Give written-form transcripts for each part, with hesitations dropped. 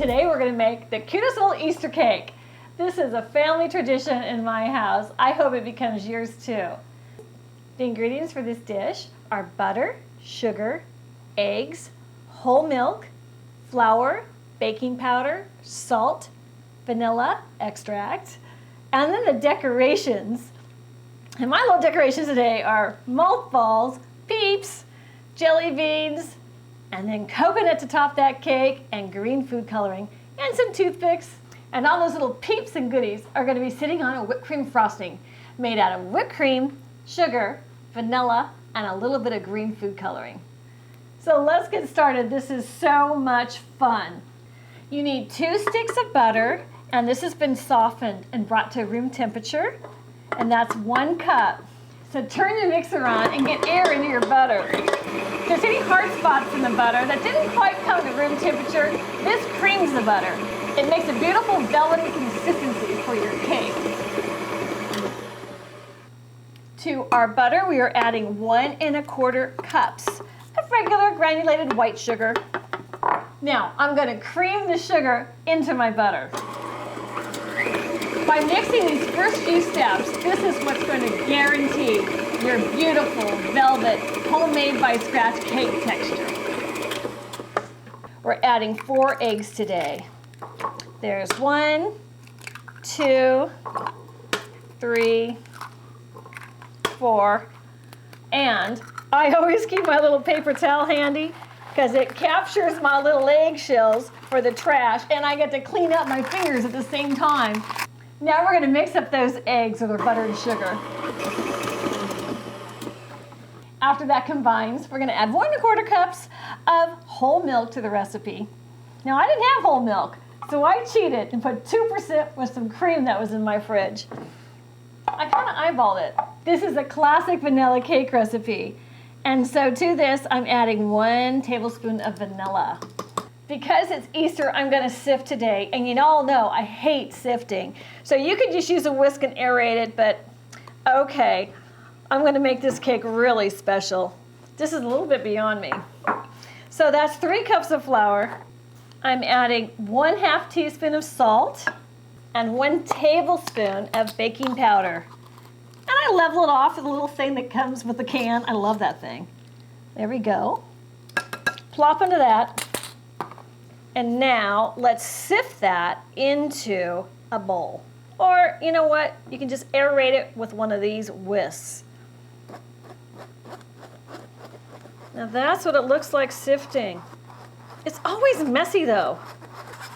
Today we're going to make the cutest little Easter cake. This is a family tradition in my house. I hope it becomes yours too. The ingredients for this dish are butter, sugar, eggs, whole milk, flour, baking powder, salt, vanilla extract, and then the decorations. And my little decorations today are mothballs, peeps, jelly beans, and then coconut to top that cake, and green food coloring, and some toothpicks. And all those little peeps and goodies are going to be sitting on a whipped cream frosting made out of whipped cream, sugar, vanilla, and a little bit of green food coloring. So let's get started. This is so much fun. You need 2 sticks of butter, and this has been softened and brought to room temperature, and that's 1 cup. So turn your mixer on and get air into your butter. If there's any hard spots in the butter that didn't quite come to room temperature, this creams the butter. It makes a beautiful velvety consistency for your cake. To our butter, we are adding 1 1/4 cups of regular granulated white sugar. Now, I'm going to cream the sugar into my butter. By mixing these first few steps, this is what's going to guarantee your beautiful velvet, homemade by scratch cake texture. We're adding 4 eggs today. There's 1, 2, 3, 4, and I always keep my little paper towel handy because it captures my little eggshells for the trash, and I get to clean up my fingers at the same time. Now we're going to mix up those eggs with our butter and sugar. After that combines, we're going to add 1 1/4 cups of whole milk to the recipe. Now I didn't have whole milk, so I cheated and put 2% with some cream that was in my fridge. I kind of eyeballed it. This is a classic vanilla cake recipe. And so to this, I'm adding 1 tablespoon of vanilla. Because it's Easter, I'm going to sift today, and you all know I hate sifting. So you could just use a whisk and aerate it, but okay, I'm going to make this cake really special. This is a little bit beyond me. So that's 3 cups of flour. I'm adding 1/2 teaspoon of salt and 1 tablespoon of baking powder. And I level it off with a little thing that comes with the can. I love that thing. There we go. Plop into that. And now let's sift that into a bowl. Or, you know what? You can just aerate it with one of these whisks. Now that's what it looks like sifting. It's always messy though.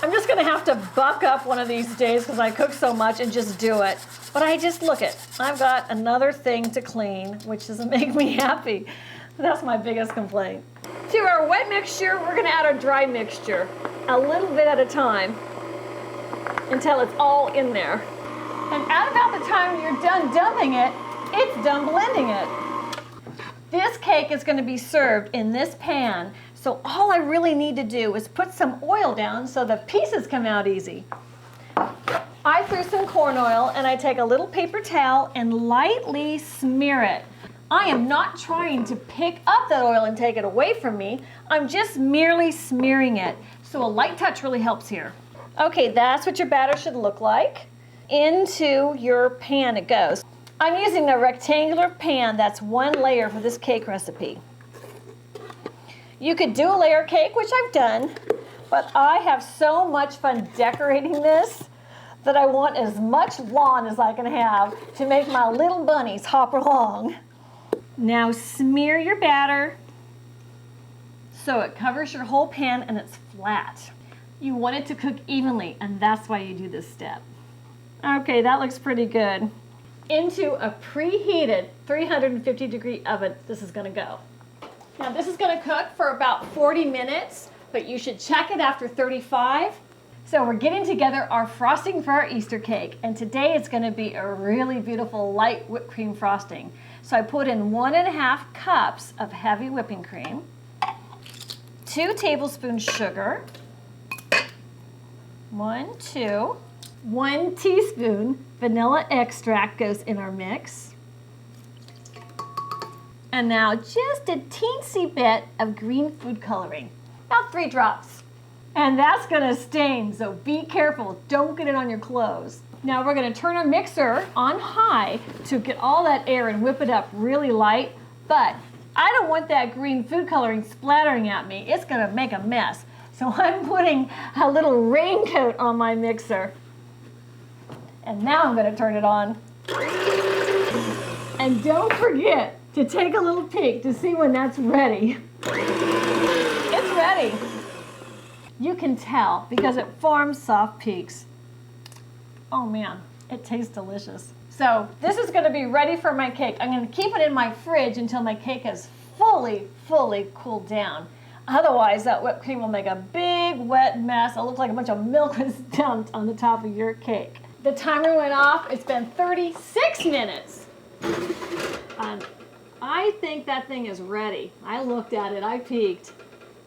I'm just gonna have to buck up one of these days because I cook so much and just do it. But I've got another thing to clean, which doesn't make me happy. That's my biggest complaint. To our wet mixture, we're gonna add our dry mixture, a little bit at a time, until it's all in there. And at about the time you're done dumping it, it's done blending it. This cake is gonna be served in this pan, so all I really need to do is put some oil down so the pieces come out easy. I threw some corn oil, and I take a little paper towel and lightly smear it. I am not trying to pick up that oil and take it away from me. I'm just merely smearing it. So a light touch really helps here. Okay, that's what your batter should look like. Into your pan it goes. I'm using a rectangular pan that's 1 layer for this cake recipe. You could do a layer cake, which I've done, but I have so much fun decorating this that I want as much lawn as I can have to make my little bunnies hop along. Now smear your batter so it covers your whole pan and it's flat. You want it to cook evenly, and that's why you do this step. Okay, that looks pretty good. Into a preheated 350-degree oven, this is gonna go. Now this is gonna cook for about 40 minutes, but you should check it after 35. So we're getting together our frosting for our Easter cake, and today it's gonna be a really beautiful light whipped cream frosting. So I put in 1 1/2 cups of heavy whipping cream, 2 tablespoons sugar, 1 teaspoon vanilla extract goes in our mix. And now just a teensy bit of green food coloring, about 3 drops. And that's gonna stain, so be careful. Don't get it on your clothes. Now we're gonna turn our mixer on high to get all that air and whip it up really light, but I don't want that green food coloring splattering at me. It's gonna make a mess. So I'm putting a little raincoat on my mixer. And now I'm gonna turn it on. And don't forget to take a little peek to see when that's ready. It's ready. You can tell because it forms soft peaks. Oh man, it tastes delicious. So this is gonna be ready for my cake. I'm gonna keep it in my fridge until my cake has fully cooled down. Otherwise, that whipped cream will make a big wet mess. It'll look like a bunch of milk is dumped on the top of your cake. The timer went off. It's been 36 minutes. I think that thing is ready. I looked at it, I peeked.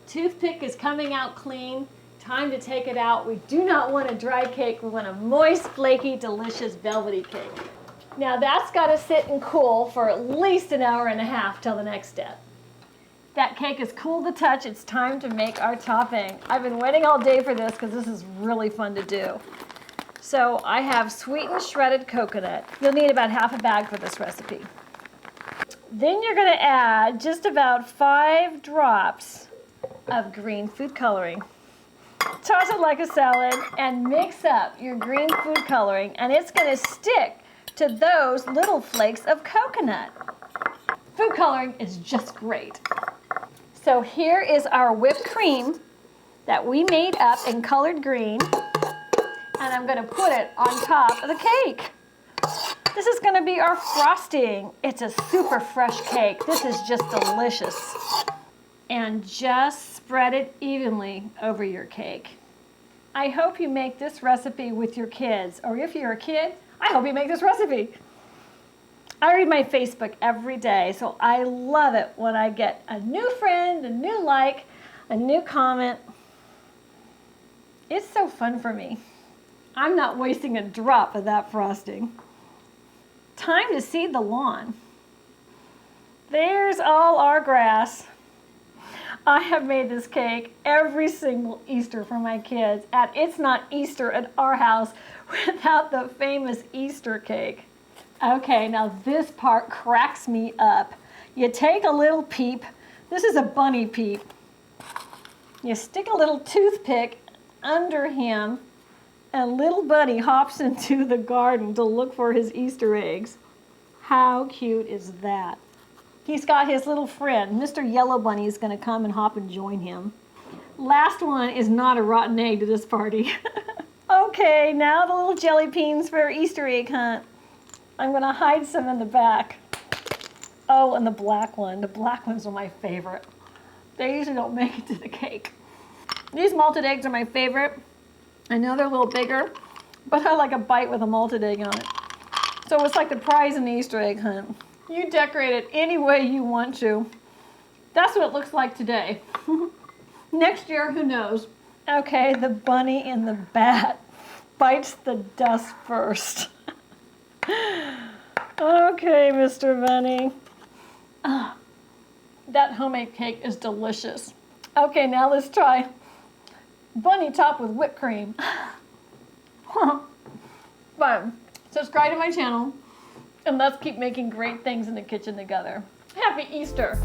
Toothpick is coming out clean. Time to take it out. We do not want a dry cake. We want a moist, flaky, delicious, velvety cake. Now that's got to sit and cool for at least an hour and a half till the next step. That cake is cool to touch. It's time to make our topping. I've been waiting all day for this because this is really fun to do. So I have sweetened shredded coconut. You'll need about half a bag for this recipe. Then you're going to add just about 5 drops of green food coloring. Toss it like a salad and mix up your green food coloring, and it's going to stick to those little flakes of coconut. Food coloring is just great. So here is our whipped cream that we made up in colored green, and I'm going to put it on top of the cake. This is going to be our frosting. It's a super fresh cake. This is just delicious. And just spread it evenly over your cake. I hope you make this recipe with your kids, or if you're a kid, I hope you make this recipe. I read my Facebook every day, so I love it when I get a new friend, a new like, a new comment. It's so fun for me. I'm not wasting a drop of that frosting. Time to seed the lawn. There's all our grass. I have made this cake every single Easter for my kids, and it's not Easter at our house without the famous Easter cake. Okay, now this part cracks me up. You take a little peep. This is a bunny peep. You stick a little toothpick under him, and little bunny hops into the garden to look for his Easter eggs. How cute is that? He's got his little friend, Mr. Yellow Bunny, is going to come and hop and join him. Last one is not a rotten egg to this party. Okay, now the little jelly beans for our Easter egg hunt. I'm going to hide some in the back. Oh, and the black one. The black ones are my favorite. They usually don't make it to the cake. These malted eggs are my favorite. I know they're a little bigger, but I like a bite with a malted egg on it. So it's like the prize in the Easter egg hunt. You decorate it any way you want to. That's what it looks like today. Next year, who knows? Okay, the bunny in the bat bites the dust first. Okay, Mr. Bunny. That homemade cake is delicious. Okay, now let's try bunny topped with whipped cream. But subscribe to my channel, and let's keep making great things in the kitchen together. Happy Easter!